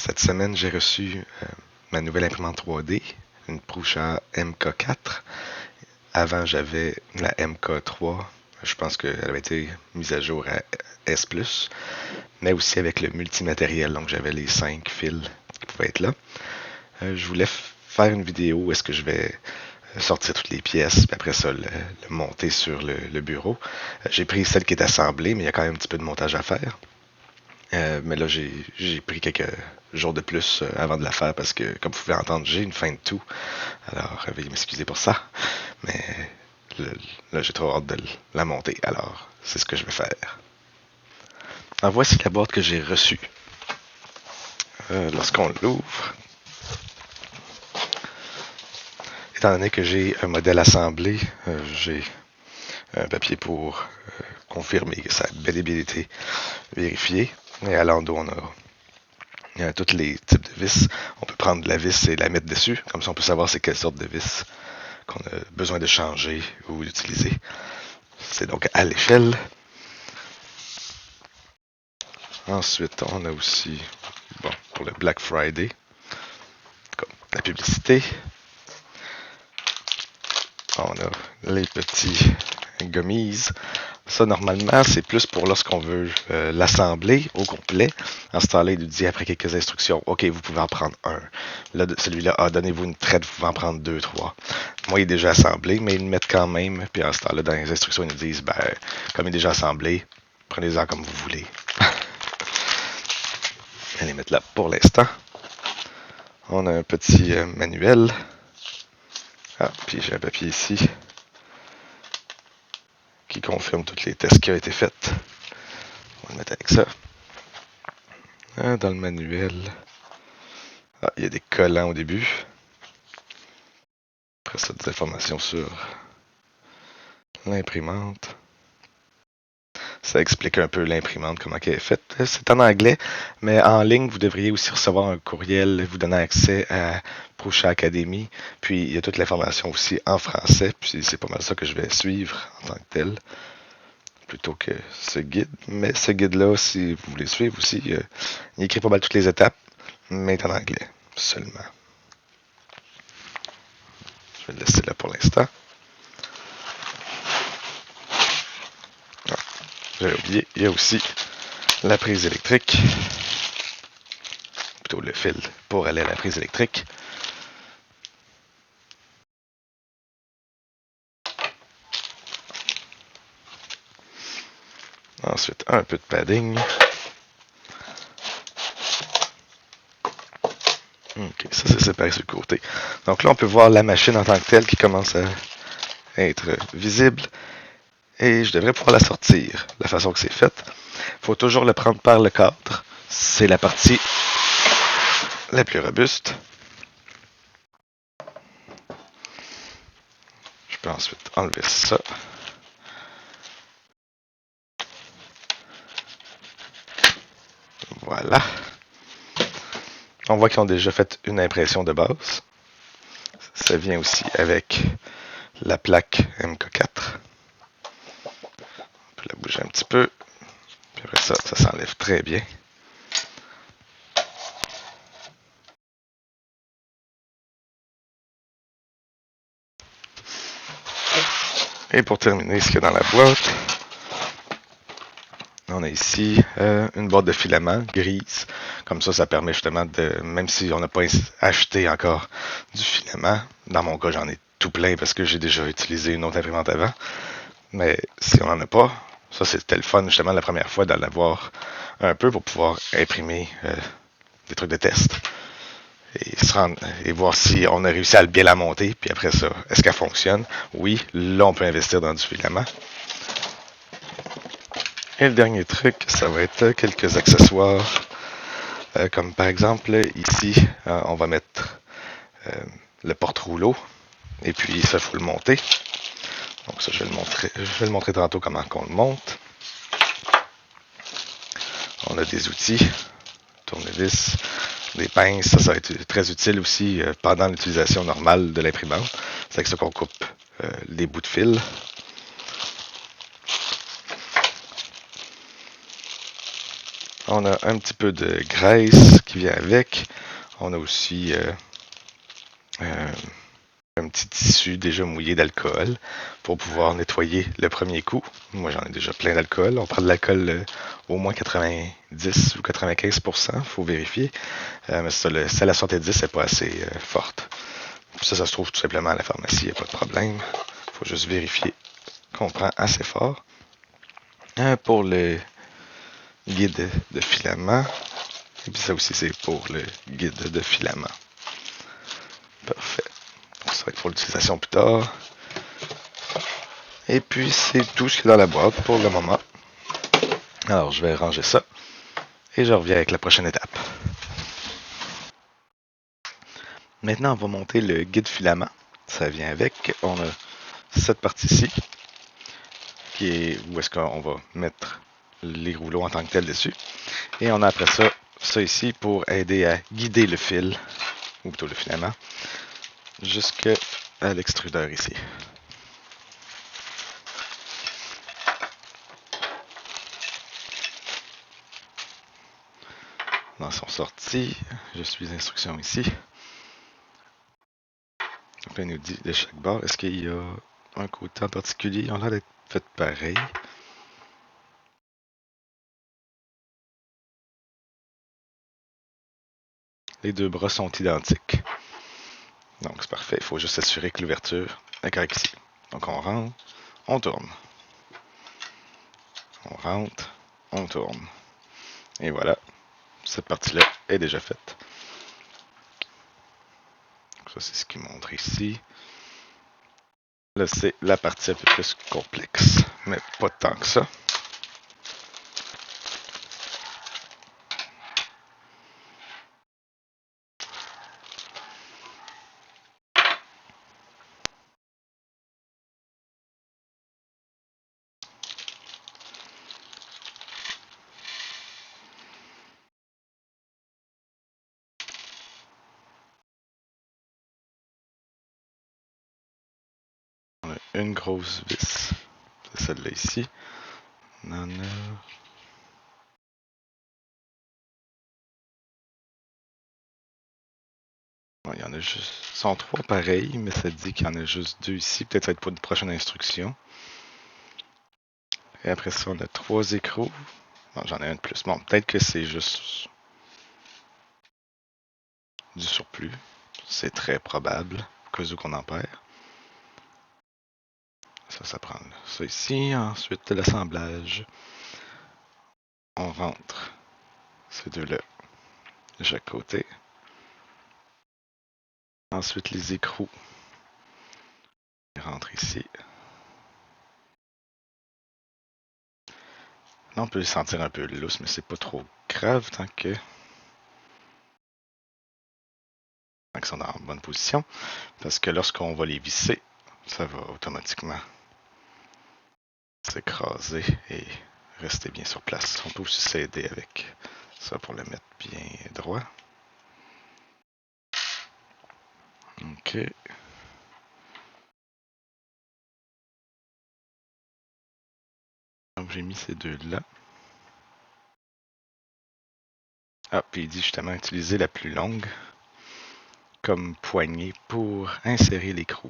Cette semaine, j'ai reçu ma nouvelle imprimante 3D, une Prusa MK4. Avant, j'avais la MK3. Je pense qu'elle avait été mise à jour à S+, mais aussi avec le multimatériel, donc j'avais les 5 fils qui pouvaient être là. Je voulais faire une vidéo où est-ce que je vais sortir toutes les pièces, puis après ça, le monter sur le bureau. J'ai pris celle qui est assemblée, mais il y a quand même un petit peu de montage à faire. Mais là, j'ai pris quelques jours de plus avant de la faire parce que, comme vous pouvez entendre, j'ai une fin de tout. Alors, veuillez m'excuser pour ça. Mais là, j'ai trop hâte de la monter. Alors, c'est ce que je vais faire. Alors, voici la boîte que j'ai reçue. Lorsqu'on l'ouvre, étant donné que j'ai un modèle assemblé, j'ai un papier pour confirmer que ça a bel et bien été vérifié. Et à l'endos, on a tous les types de vis. On peut prendre la vis et la mettre dessus. Comme ça, on peut savoir c'est quelle sorte de vis qu'on a besoin de changer ou d'utiliser. C'est donc à l'échelle. Ensuite, on a aussi, bon, pour le Black Friday, comme la publicité. On a les petits gummies. Ça, normalement, c'est plus pour lorsqu'on veut l'assembler au complet. En ce temps-là, il nous dit après quelques instructions, OK, vous pouvez en prendre un. Là, celui-là, donnez-vous une traite, vous pouvez en prendre 2, 3. Moi, il est déjà assemblé, mais ils le mettent quand même. Puis en ce temps-là, dans les instructions, ils nous disent, ben, comme il est déjà assemblé, prenez-en comme vous voulez. Je vais les mettre là pour l'instant. On a un petit manuel. Ah, puis j'ai un papier ici qui confirme tous les tests qui ont été faits. On va le mettre avec ça. Dans le manuel, il y a des collants au début. Après ça, des informations sur l'imprimante. Ça explique un peu l'imprimante, comment elle est faite. C'est en anglais, mais en ligne, vous devriez aussi recevoir un courriel vous donnant accès à Prusa Academy. Puis, il y a toute l'information aussi en français. Puis, c'est pas mal ça que je vais suivre en tant que tel, plutôt que ce guide. Mais ce guide-là, si vous voulez suivre aussi, il écrit pas mal toutes les étapes, mais en anglais seulement. Je vais le laisser là pour l'instant. J'avais oublié, il y a aussi la prise électrique, plutôt le fil pour aller à la prise électrique. Ensuite, un peu de padding. Ok, ça c'est séparé sur le côté. Donc là, on peut voir la machine en tant que telle qui commence à être visible. Et je devrais pouvoir la sortir. La façon que c'est fait, il faut toujours le prendre par le cadre. C'est la partie la plus robuste. Je peux ensuite enlever ça. Voilà. On voit qu'ils ont déjà fait une impression de base. Ça vient aussi avec la plaque MK4. On peut la bouger un petit peu. Puis après ça, ça s'enlève très bien. Et pour terminer, ce qu'il y a dans la boîte, on a ici une boîte de filaments grise. Comme ça permet justement de, même si on n'a pas acheté encore du filament, dans mon cas, j'en ai tout plein parce que j'ai déjà utilisé une autre imprimante avant. Mais si on n'en a pas, ça c'était le fun justement la première fois d'en avoir un peu pour pouvoir imprimer des trucs de test. Et voir si on a réussi à bien la monter, puis après ça, est-ce qu'elle fonctionne? Oui, là on peut investir dans du filament. Et le dernier truc, ça va être quelques accessoires, comme par exemple ici, on va mettre le porte-rouleau, et puis ça, il faut le monter. Donc ça, je vais le montrer tantôt comment on le monte. On a des outils, tournevis, des pinces, ça va être très utile aussi pendant l'utilisation normale de l'imprimante. C'est avec ça qu'on coupe les bouts de fil. On a un petit peu de graisse qui vient avec. On a aussi un petit tissu déjà mouillé d'alcool pour pouvoir nettoyer le premier coup. Moi, j'en ai déjà plein d'alcool. On prend de l'alcool au moins 90 ou 95%, faut vérifier. Mais ça, la 70 n'est pas assez forte. Ça se trouve tout simplement à la pharmacie, il n'y a pas de problème. Faut juste vérifier qu'on prend assez fort. Pour le guide de filament. Et puis ça aussi, c'est pour le guide de filament. Parfait. Donc, ça va être pour l'utilisation plus tard. Et puis, c'est tout ce qui est dans la boîte pour le moment. Alors, je vais ranger ça. Et je reviens avec la prochaine étape. Maintenant, on va monter le guide filament. Ça vient avec. On a cette partie-ci, qui est où est-ce qu'on va mettre les rouleaux en tant que tel dessus. Et on a après ça, ça ici pour aider à guider le fil, ou plutôt le filament, jusqu'à l'extrudeur ici. Dans son sortie, je suis les instructions ici. Donc là, il nous dit de chaque bord, est-ce qu'il y a un côté en particulier? On a l'air d'être fait pareil. Les deux bras sont identiques. Donc c'est parfait, il faut juste s'assurer que l'ouverture est correcte ici. Donc on rentre, on tourne. On rentre, on tourne. Et voilà, cette partie-là est déjà faite. Donc ça, c'est ce qu'il montre ici. Là, c'est la partie un peu plus complexe, mais pas tant que ça. On a une grosse vis, c'est celle-là ici. On en a... Bon, il y en a juste... Ils sont trois pareils, mais ça dit qu'il y en a juste deux ici. Peut-être ça va être pour une prochaine instruction. Et après ça, on a trois écrous. Bon, j'en ai un de plus. Bon, peut-être que c'est juste du surplus. C'est très probable, au cas où qu'on en perd. Ça prend ça ici. Ensuite, l'assemblage. On rentre ces deux-là de chaque côté. Ensuite, les écrous. Ils rentrent ici. Là, on peut les sentir un peu lousses, mais c'est pas trop grave tant que... Tant qu'ils sont en bonne position. Parce que lorsqu'on va les visser, ça va automatiquement s'écraser et rester bien sur place. On peut aussi s'aider avec ça pour le mettre bien droit. Ok. Donc j'ai mis ces deux-là. Ah, puis il dit justement utiliser la plus longue comme poignée pour insérer l'écrou.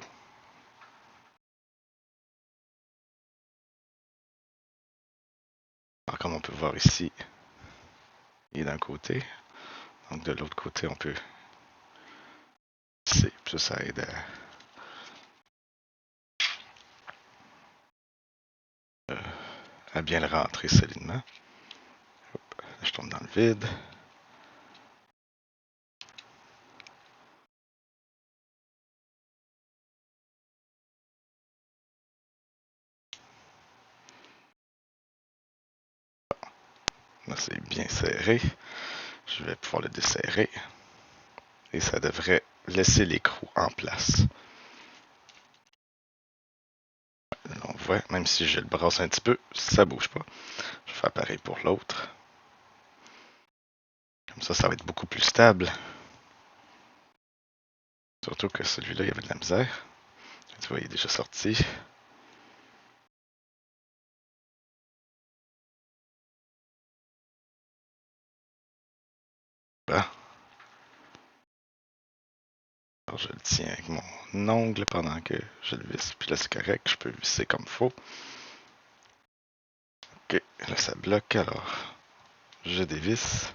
Alors comme on peut voir ici, il est d'un côté. Donc de l'autre côté, on peut visser. Puis ça aide à bien le rentrer solidement. Hop, je tombe dans le vide. Là, c'est bien serré. Je vais pouvoir le desserrer. Et ça devrait laisser l'écrou en place. Là, on voit, même si je le brasse un petit peu, ça bouge pas. Je vais faire pareil pour l'autre. Comme ça va être beaucoup plus stable. Surtout que celui-là, il y avait de la misère. Tu vois, il est déjà sorti. ruban. Alors, je le tiens avec mon ongle pendant que je le visse. Puis là, c'est correct, je peux visser comme il faut. Ok, là, ça bloque, alors je dévisse.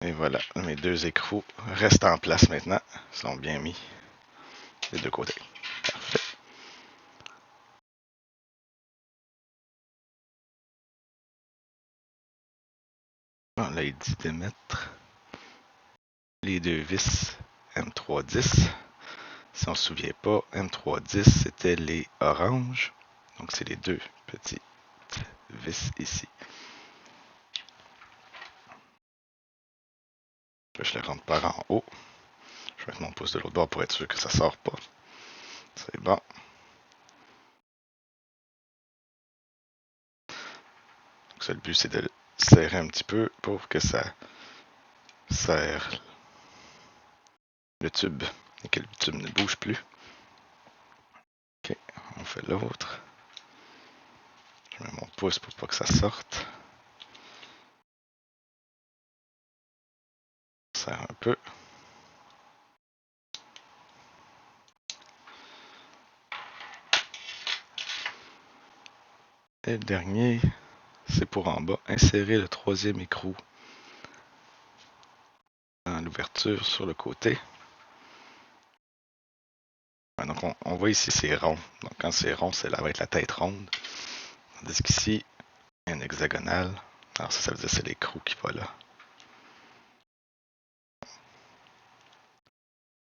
Et voilà, mes deux écrous restent en place maintenant. Ils sont bien mis des deux côtés. Parfait. Bon, là, il dit de mettre les deux vis M310. Si on ne se souvient pas, M310, c'était les oranges. Donc, c'est les deux petits vis ici. Là, je les rentre par en haut. Je vais mettre mon pouce de l'autre bord pour être sûr que ça ne sort pas. C'est bon. Donc, ça, le but, c'est de le serrer un petit peu pour que ça serre le tube et que le tube ne bouge plus. Ok, on fait l'autre. Je mets mon pouce pour pas que ça sorte. On serre un peu. Et le dernier, c'est pour en bas. Insérer le troisième écrou dans l'ouverture sur le côté. Donc on voit ici c'est rond. Donc quand c'est rond, ça va être la tête ronde. Tandis qu'ici, il y a une hexagonale. Alors ça veut dire que c'est l'écrou qui va là.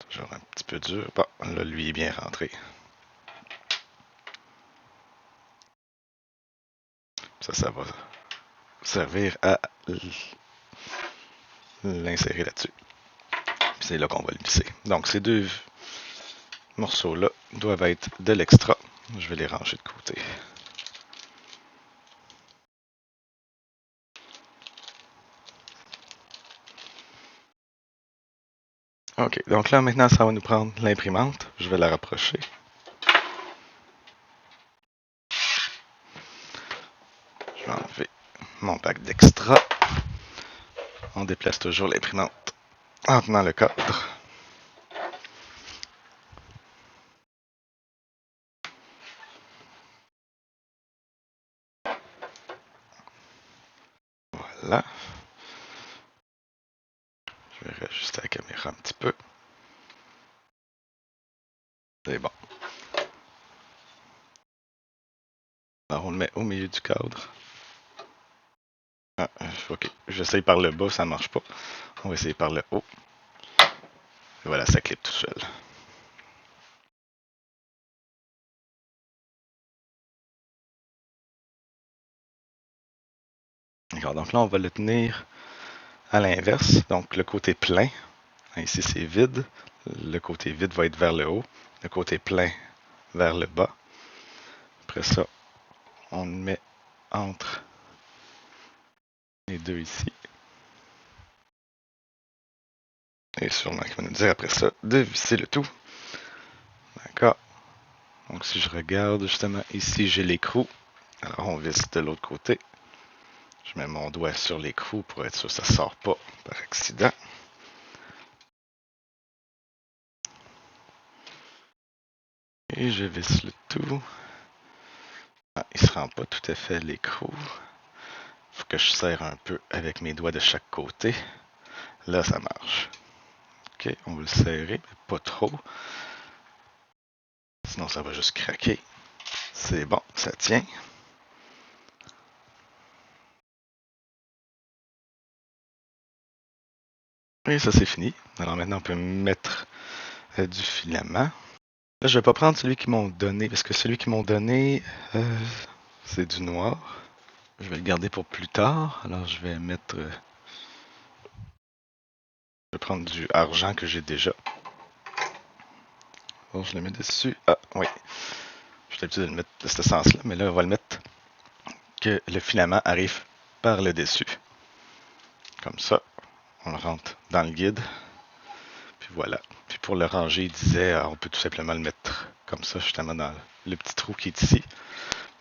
Toujours un petit peu dur. Bon, là lui est bien rentré. Ça va servir à l'insérer là-dessus. Puis c'est là qu'on va le visser. Donc ces deux morceaux-là doivent être de l'extra. Je vais les ranger de côté. Ok, donc là maintenant ça va nous prendre l'imprimante. Je vais la rapprocher. Je vais enlever mon pack d'extra. On déplace toujours l'imprimante en tenant le cadre. Voilà. Je vais réajuster la caméra un petit peu. C'est bon. Alors on le met au milieu du cadre. Ah, ok, j'essaye par le bas, ça ne marche pas. On va essayer par le haut. Et voilà, ça clip tout seul. D'accord, donc là on va le tenir à l'inverse. Donc le côté plein, ici c'est vide. Le côté vide va être vers le haut. Le côté plein vers le bas. Après ça, on le met entre les deux ici. Et sûrement qu'il va nous dire après ça de visser le tout. D'accord. Donc si je regarde justement ici, j'ai l'écrou. Alors on visse de l'autre côté. Je mets mon doigt sur l'écrou pour être sûr que ça ne sort pas par accident. Et je visse le tout. Ah, il ne se rend pas tout à fait l'écrou. Il faut que je serre un peu avec mes doigts de chaque côté. Là, ça marche. Ok, on va le serrer, mais pas trop. Sinon, ça va juste craquer. C'est bon, ça tient. Et ça, c'est fini. Alors maintenant, on peut mettre du filament. Là, je vais pas prendre celui qu'ils m'ont donné, parce que celui qu'ils m'ont donné, c'est du noir. Je vais le garder pour plus tard. Alors, je vais mettre... je vais prendre du argent que j'ai déjà. Alors, je le mets dessus. Ah, oui. J'ai l'habitude de le mettre de ce sens-là, mais là, on va le mettre que le filament arrive par le dessus. Comme ça, on le rentre dans le guide. Puis voilà. Puis pour le ranger, il disait, on peut tout simplement le mettre comme ça, justement, dans le petit trou qui est ici.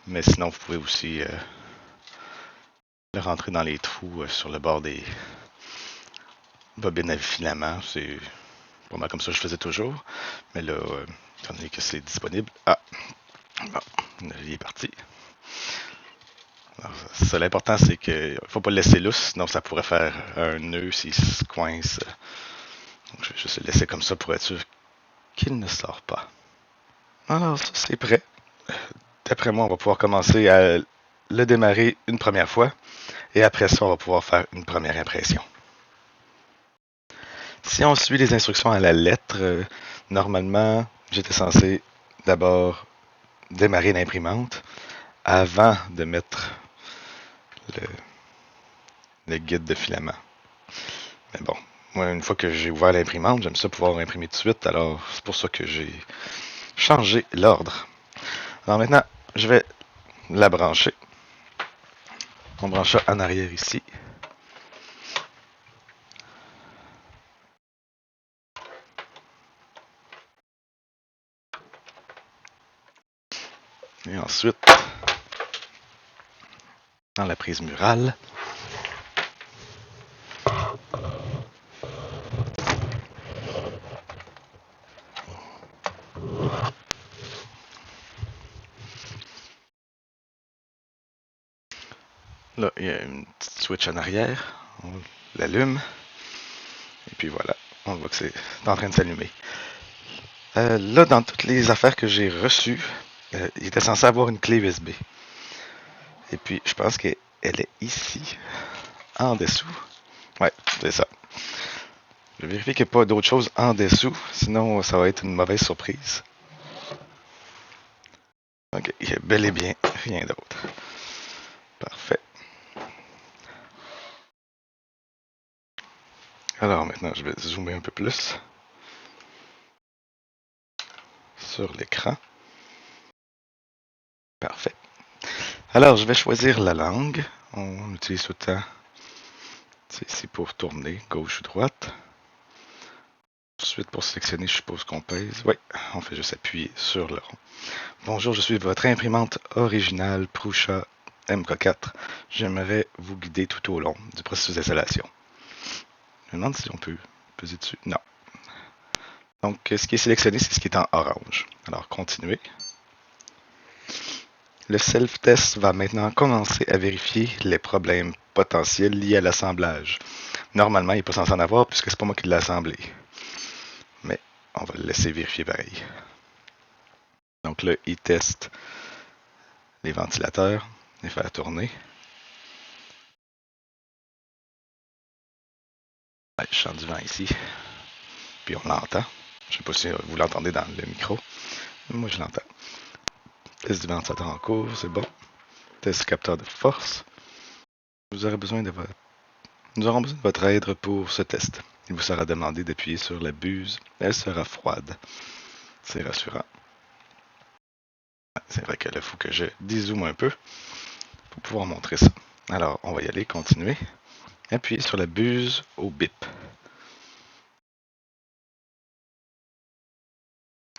Mais sinon, vous pouvez aussi le rentrer dans les trous sur le bord des bobines à filament. C'est pas mal comme ça que je faisais toujours. Mais là, étant donné que c'est disponible. Ah, bon, il est parti. Alors, ça, l'important, c'est qu'il ne faut pas le laisser lousse, sinon ça pourrait faire un nœud s'il se coince. Donc, je vais juste le laisser comme ça pour être sûr qu'il ne sort pas. Alors, ça, c'est prêt. D'après moi, on va pouvoir commencer à le démarrer une première fois. Et après ça, on va pouvoir faire une première impression. Si on suit les instructions à la lettre, normalement, j'étais censé d'abord démarrer l'imprimante avant de mettre le, le guide de filament. Mais bon, moi, une fois que j'ai ouvert l'imprimante, j'aime ça pouvoir imprimer tout de suite. Alors, c'est pour ça que j'ai changé l'ordre. Alors maintenant, je vais la brancher. On branche ça en arrière ici. Et ensuite, dans la prise murale. Là, il y a une petite switch en arrière. On l'allume. Et puis voilà, on voit que c'est en train de s'allumer. Là, dans toutes les affaires que j'ai reçues, il était censé avoir une clé USB. Et puis, je pense qu'elle est ici, en dessous. Ouais, c'est ça. Je vais vérifier qu'il n'y a pas d'autre chose en dessous, sinon ça va être une mauvaise surprise. Ok, il y a bel et bien rien d'autre. Parfait. Alors maintenant, je vais zoomer un peu plus sur l'écran. Parfait. Alors, je vais choisir la langue. On utilise tout le temps, c'est ici pour tourner, gauche ou droite. Ensuite, pour sélectionner, je suppose qu'on pèse. Oui, on fait juste appuyer sur le rond. Bonjour, je suis votre imprimante originale Prusa MK4. J'aimerais vous guider tout au long du processus d'installation. Je me demande si on peut peser dessus. Non. Donc, ce qui est sélectionné, c'est ce qui est en orange. Alors, continuer. Le self-test va maintenant commencer à vérifier les problèmes potentiels liés à l'assemblage. Normalement, il n'est pas censé en avoir puisque c'est pas moi qui l'ai assemblé. Mais on va le laisser vérifier pareil. Donc là, il teste les ventilateurs, les faire tourner. Ouais, je sens du vent ici. Puis on l'entend. Je ne sais pas si vous l'entendez dans le micro. Moi, je l'entends. Test du ventilateur en cours, c'est bon. Test du capteur de force. Vous aurez besoin de votre... Nous aurons besoin de votre aide pour ce test. Il vous sera demandé d'appuyer sur la buse. Elle sera froide. C'est rassurant. C'est vrai que là, il faut que je dézoome un peu pour pouvoir montrer ça. Alors, on va y aller, continuer. Appuyez sur la buse au bip.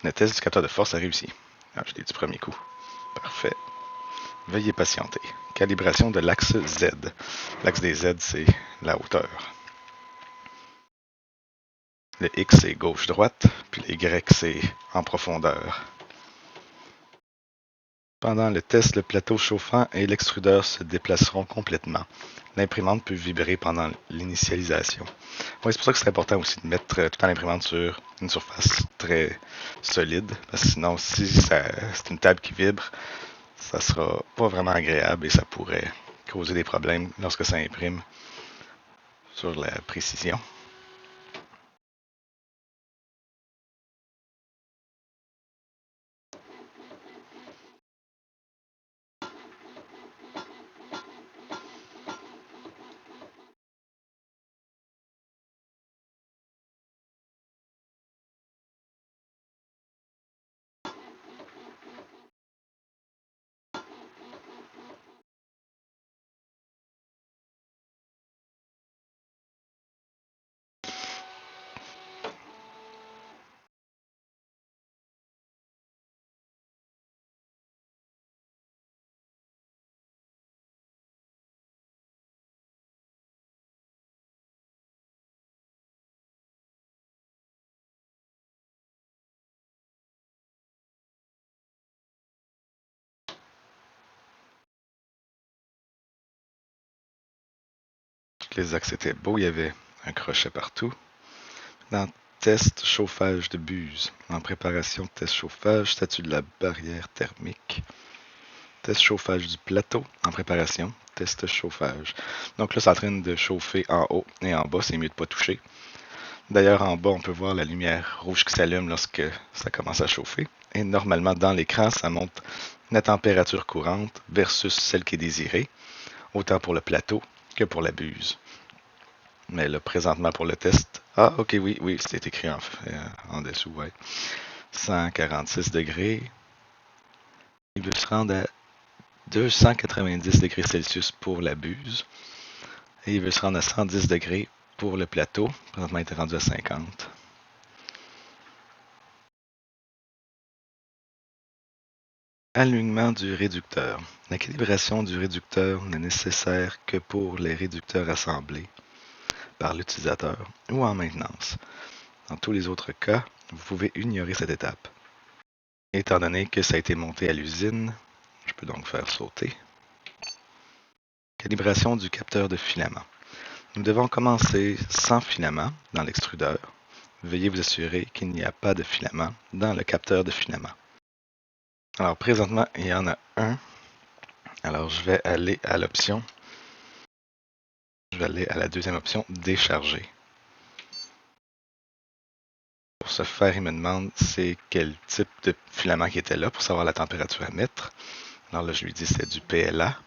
Le test du capteur de force a réussi. Ah, je l'ai du premier coup. Parfait. Veuillez patienter. Calibration de l'axe Z. L'axe des Z, c'est la hauteur. Le X, c'est gauche-droite, puis le Y, c'est en profondeur. Pendant le test, le plateau chauffant et l'extrudeur se déplaceront complètement. L'imprimante peut vibrer pendant l'initialisation. Oui, c'est pour ça que c'est important aussi de mettre tout le temps l'imprimante sur une surface très solide, parce que sinon, si c'est une table qui vibre, ça sera pas vraiment agréable et ça pourrait causer des problèmes lorsque ça imprime sur la précision. les axes étaient beaux, il y avait un crochet partout. Dans test chauffage de buse, en préparation, test chauffage, statut de la barrière thermique, test chauffage du plateau, en préparation, test chauffage. Donc là, c'est en train de chauffer en haut et en bas, c'est mieux de ne pas toucher. D'ailleurs, en bas, on peut voir la lumière rouge qui s'allume lorsque ça commence à chauffer. Et normalement, dans l'écran, ça montre la température courante versus celle qui est désirée, autant pour le plateau que pour la buse. Mais là, présentement, pour le test, ah, ok, oui, c'est écrit en dessous, ouais. 146 degrés. Il veut se rendre à 290 degrés Celsius pour la buse. Et il veut se rendre à 110 degrés pour le plateau. Présentement, il était rendu à 50. Alignement du réducteur. La calibration du réducteur n'est nécessaire que pour les réducteurs assemblés par l'utilisateur ou en maintenance. Dans tous les autres cas, vous pouvez ignorer cette étape. Étant donné que ça a été monté à l'usine, je peux donc faire sauter. Calibration du capteur de filament. Nous devons commencer sans filament dans l'extrudeur. Veuillez vous assurer qu'il n'y a pas de filament dans le capteur de filament. Alors présentement, il y en a un. Alors je vais aller à l'option. Je vais aller à la deuxième option, décharger. Pour ce faire, il me demande c'est quel type de filament qui était là pour savoir la température à mettre. Alors là, je lui dis c'est du PLA.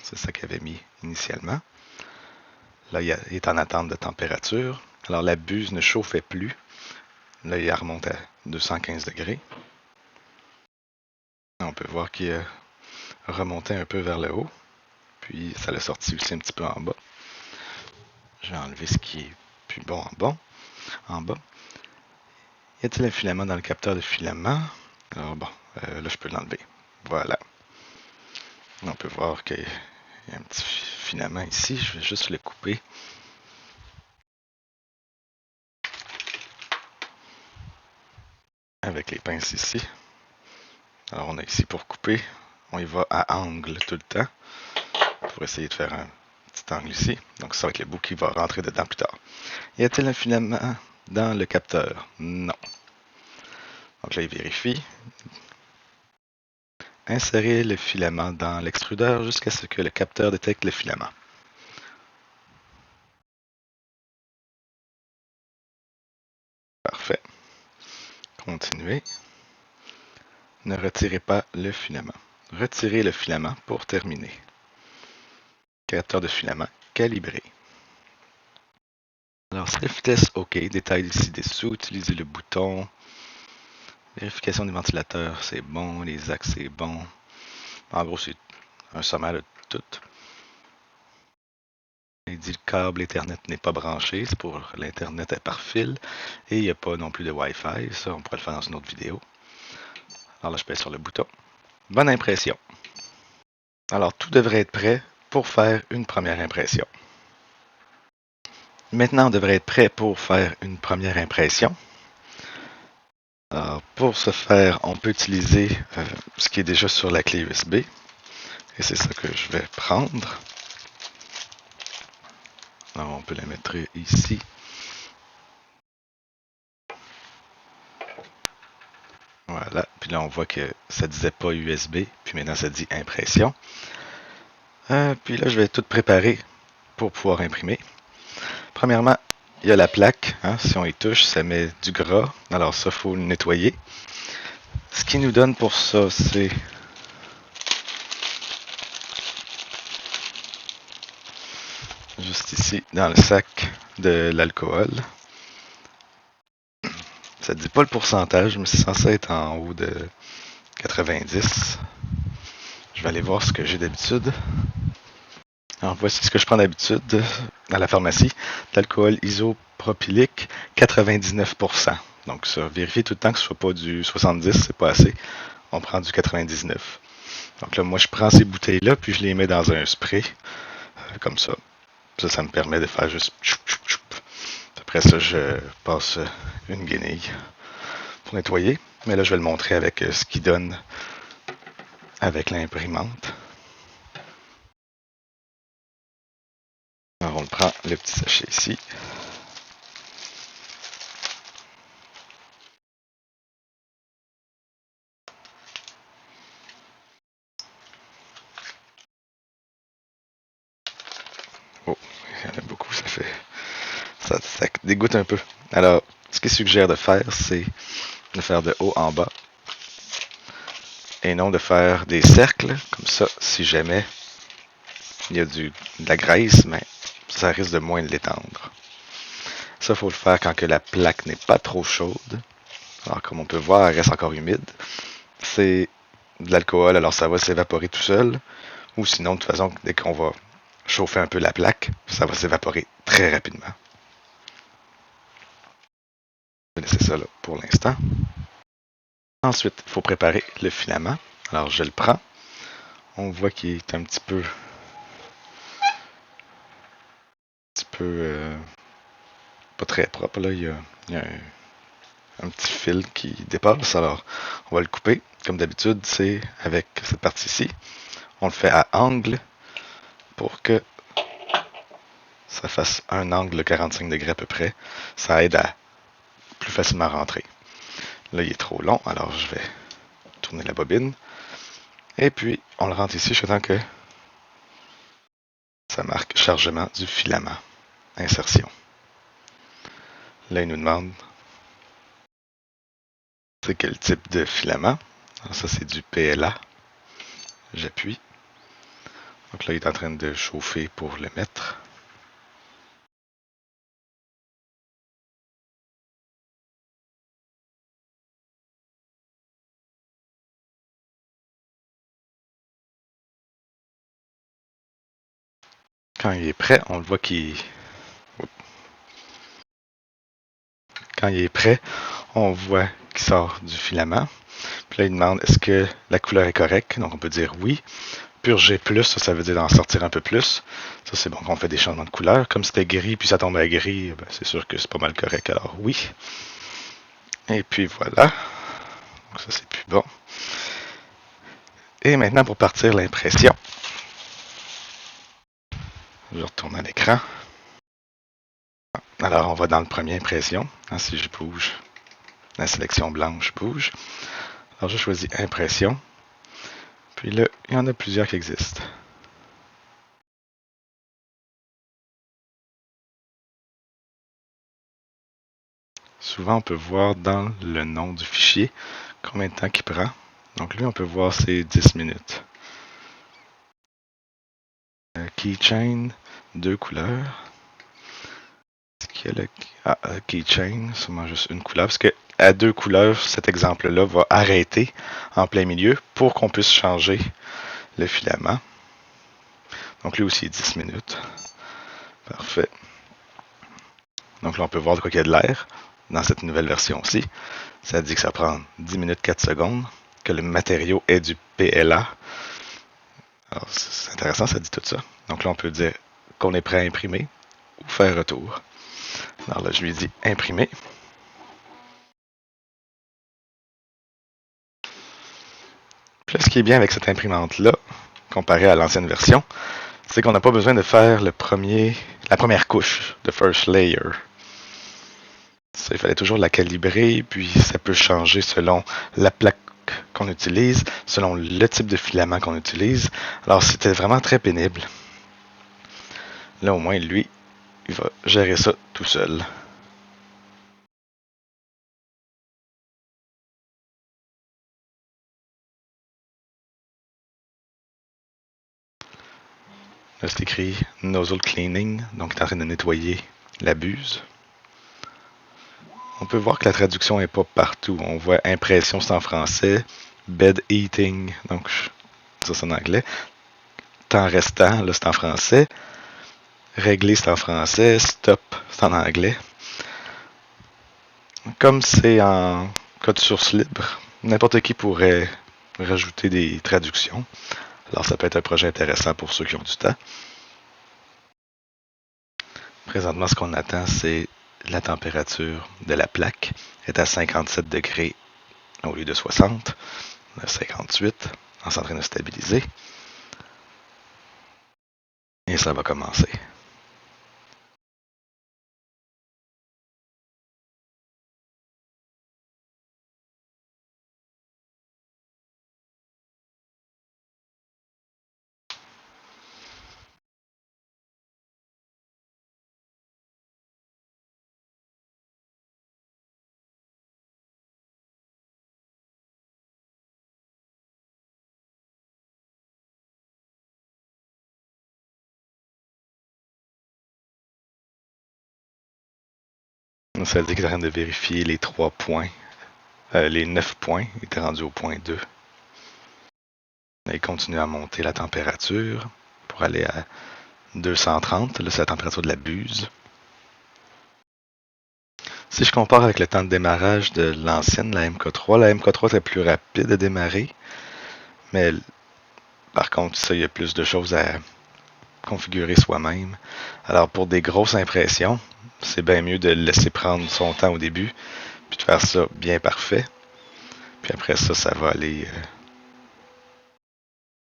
C'est ça qu'il avait mis initialement. Là, il est en attente de température. Alors la buse ne chauffait plus. Là, il remonte à 215 degrés. On peut voir qu'il a remonté un peu vers le haut. Puis ça l'a sorti aussi un petit peu en bas. Je vais enlever ce qui est plus bon en bas. Y a-t-il un filament dans le capteur de filament? Alors bon, là je peux l'enlever. Voilà. On peut voir qu'il y a un petit filament ici. Je vais juste le couper. Avec les pinces ici. Alors on a ici pour couper. On y va à angle tout le temps. Pour essayer de faire un petit angle ici. Donc ça va être le bout qui va rentrer dedans plus tard. Y a-t-il un filament dans le capteur? Non. Donc là, il vérifie. Insérez le filament dans l'extrudeur jusqu'à ce que le capteur détecte le filament. Parfait. Continuez. Ne retirez pas le filament. Retirez le filament pour terminer. Capteur de filament calibré. Alors, self-test OK. Détail ici dessous. Utilisez le bouton. Vérification des ventilateurs, c'est bon. Les axes, c'est bon. En gros, c'est un sommaire de tout. Il dit le câble Ethernet n'est pas branché. C'est pour l'Internet par fil. Et il n'y a pas non plus de Wi-Fi. Ça, on pourrait le faire dans une autre vidéo. Alors là, je pèse sur le bouton. Bonne impression. Alors, tout devrait être prêt pour faire une première impression. Maintenant, on devrait être prêt pour faire une première impression. Alors, pour ce faire, on peut utiliser ce qui est déjà sur la clé USB. Et c'est ça que je vais prendre. Alors, on peut la mettre ici. Voilà. Puis là, on voit que ça disait pas USB. Puis maintenant, ça dit impression. Puis là, je vais tout préparer pour pouvoir imprimer. Premièrement, il y a la plaque. Si on y touche, ça met du gras. Alors ça, il faut le nettoyer. Ce qui nous donne pour ça, c'est juste ici, dans le sac de l'alcool. Ça ne dit pas le pourcentage, mais c'est censé être en haut de 90. Je vais aller voir ce que j'ai d'habitude. Alors voici ce que je prends d'habitude à la pharmacie. L'alcool isopropylique, 99%. Donc ça, vérifiez tout le temps que ce ne soit pas du 70, c'est pas assez. On prend du 99. Donc là, moi, je prends ces bouteilles-là, puis je les mets dans un spray, comme ça. Ça me permet de faire juste choup, choup, choup. Après ça, je passe une guenille pour nettoyer. Mais là, je vais le montrer avec ce qu'il donne avec l'imprimante. Alors on prend le petit sachet ici. Oh, il y en a beaucoup, ça dégoûte un peu. Alors, ce qu'il suggère de faire, c'est de faire de haut en bas et non de faire des cercles, comme ça, si jamais il y a de la graisse, mais ça risque de moins l'étendre. Ça, il faut le faire quand que la plaque n'est pas trop chaude. Alors, comme on peut voir, elle reste encore humide. C'est de l'alcool, alors ça va s'évaporer tout seul. Ou sinon, de toute façon, dès qu'on va chauffer un peu la plaque, ça va s'évaporer très rapidement. Je vais laisser ça là pour l'instant. Ensuite, il faut préparer le filament. Alors, je le prends. On voit qu'il est un petit peu pas très propre. Là. Il y a un petit fil qui dépasse. Alors, on va le couper. Comme d'habitude, c'est avec cette partie-ci. On le fait à angle pour que ça fasse un angle de 45 degrés à peu près. Ça aide à plus facilement rentrer. Là, il est trop long, alors je vais tourner la bobine. Et puis, on le rentre ici jusqu'à temps que ça marque chargement du filament. Insertion. Là, il nous demande c'est quel type de filament. Alors, ça, c'est du PLA. J'appuie. Donc là, il est en train de chauffer pour le mettre. Quand il est prêt, on le voit qu'il... Quand il est prêt, on voit qu'il sort du filament. Puis là, il demande est-ce que la couleur est correcte. Donc, on peut dire oui. Purger plus, ça veut dire d'en sortir un peu plus. Ça, c'est bon qu'on fait des changements de couleur. Comme c'était gris, puis ça tombe à gris, ben, c'est sûr que c'est pas mal correct. Alors, oui. Et puis, voilà. Donc, ça, c'est plus bon. Et maintenant, pour partir l'impression. Je retourne à l'écran. Alors, on va dans le premier impression. Si je bouge, la sélection blanche bouge. Alors, je choisis impression. Puis là, il y en a plusieurs qui existent. Souvent, on peut voir dans le nom du fichier combien de temps il prend. Donc lui, on peut voir c'est 10 minutes. Keychain, 2 couleurs. Est-ce qu'il y a le keychain, sûrement juste une couleur, parce que à 2 couleurs, cet exemple-là va arrêter en plein milieu pour qu'on puisse changer le filament. Donc lui aussi 10 minutes. Parfait. Donc là, on peut voir de quoi il y a de l'air dans cette nouvelle version-ci. Ça dit que ça prend 10 minutes 4 secondes, que le matériau est du PLA. Alors, c'est intéressant, ça dit tout ça. Donc là, on peut dire qu'on est prêt à imprimer ou faire retour. Alors là, je lui dis imprimer. Puis là, ce qui est bien avec cette imprimante-là, comparé à l'ancienne version, c'est qu'on n'a pas besoin de faire la première couche, the first layer. Ça, il fallait toujours la calibrer, puis ça peut changer selon la plaque qu'on utilise, selon le type de filament qu'on utilise. Alors, c'était vraiment très pénible. Là, au moins, lui, il va gérer ça tout seul. Là, c'est écrit nozzle cleaning, donc il est en train de nettoyer la buse. On peut voir que la traduction n'est pas partout. On voit impression, c'est en français. Bed eating, donc ça c'est en anglais. Temps restant, là c'est en français. Régler, c'est en français. Stop, c'est en anglais. Comme c'est en code source libre, n'importe qui pourrait rajouter des traductions. Alors ça peut être un projet intéressant pour ceux qui ont du temps. Présentement, ce qu'on attend, c'est la température de la plaque est à 57 degrés au lieu de 60. On a 58. On est en train de stabiliser. Et ça va commencer. Ça dit qu'il est en train de vérifier les 3 points. Les 9 points. Il était rendu au point 2. Là, il continue à monter la température pour aller à 230. Là, c'est la température de la buse. Si je compare avec le temps de démarrage de l'ancienne, la MK3 était plus rapide à démarrer. Mais par contre, ça, il y a plus de choses à configurer soi-même. Alors, pour des grosses impressions, c'est bien mieux de laisser prendre son temps au début, puis de faire ça bien parfait. Puis après ça, ça va aller...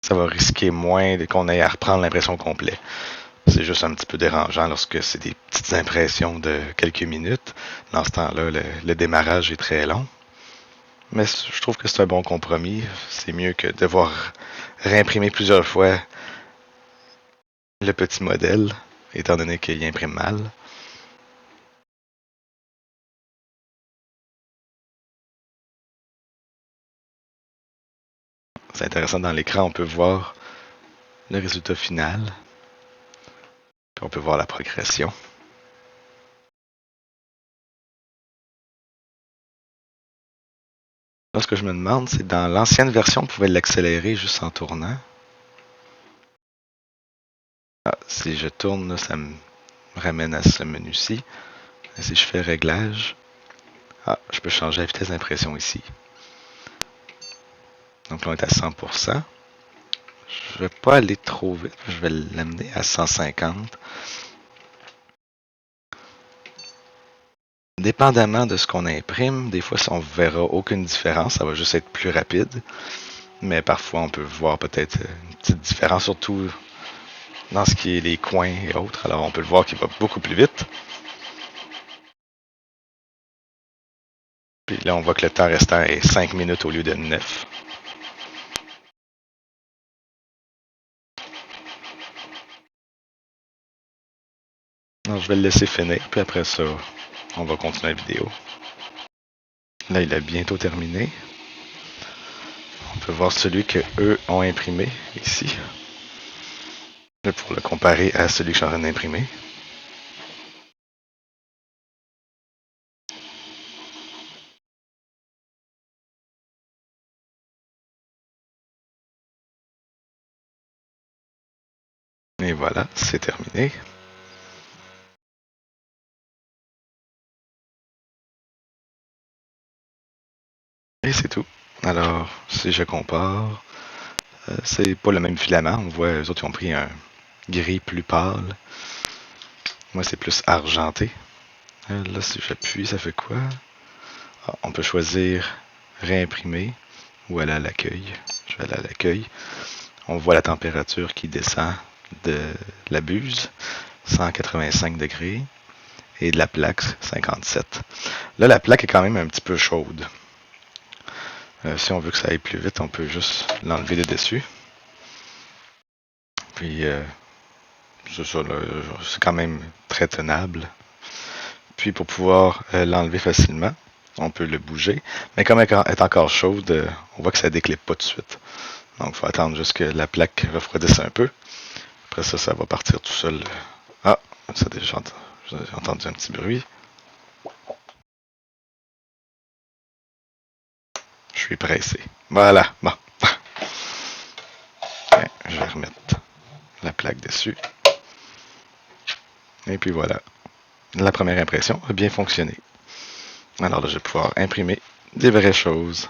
ça va risquer moins qu'on ait à reprendre l'impression complète. C'est juste un petit peu dérangeant lorsque c'est des petites impressions de quelques minutes. Dans ce temps-là, le démarrage est très long. Mais je trouve que c'est un bon compromis. C'est mieux que de devoir réimprimer plusieurs fois le petit modèle, étant donné qu'il imprime mal. C'est intéressant, dans l'écran, on peut voir le résultat final. Puis on peut voir la progression. Là, ce que je me demande, c'est dans l'ancienne version, on pouvait l'accélérer juste en tournant. Ah, si je tourne, là, ça me ramène à ce menu-ci. Et si je fais réglage, je peux changer la vitesse d'impression ici. Donc là, on est à 100%. Je ne vais pas aller trop vite. Je vais l'amener à 150. Dépendamment de ce qu'on imprime, des fois, on ne verra aucune différence. Ça va juste être plus rapide. Mais parfois, on peut voir peut-être une petite différence, surtout dans ce qui est les coins et autres. Alors, on peut le voir qu'il va beaucoup plus vite. Puis là, on voit que le temps restant est 5 minutes au lieu de 9. Alors, je vais le laisser finir, puis après ça, on va continuer la vidéo. Là, il a bientôt terminé. On peut voir celui que eux ont imprimé ici. Là, pour le comparer à celui que je suis en train d'imprimer. Et voilà, c'est terminé. Et c'est tout. Alors, si je compare, c'est pas le même filament. On voit, les autres, ils ont pris un gris plus pâle. Moi, c'est plus argenté. Là, si j'appuie, ça fait quoi? On peut choisir réimprimer ou aller à l'accueil. Je vais aller à l'accueil. On voit la température qui descend de la buse, 185 degrés, et de la plaque, 57. Là, la plaque est quand même un petit peu chaude. Si on veut que ça aille plus vite, on peut juste l'enlever de dessus. Puis, c'est ça, c'est quand même très tenable. Puis, pour pouvoir l'enlever facilement, on peut le bouger. Mais comme elle est encore chaude, on voit que ça ne déclipe pas tout de suite. Donc, il faut attendre juste que la plaque refroidisse un peu. Après ça, ça va partir tout seul. Ah, ça déjà, j'ai entendu un petit bruit. Je suis pressé. Voilà, bon. Je vais remettre la plaque dessus. Et puis voilà. La première impression a bien fonctionné. Alors là, je vais pouvoir imprimer des vraies choses.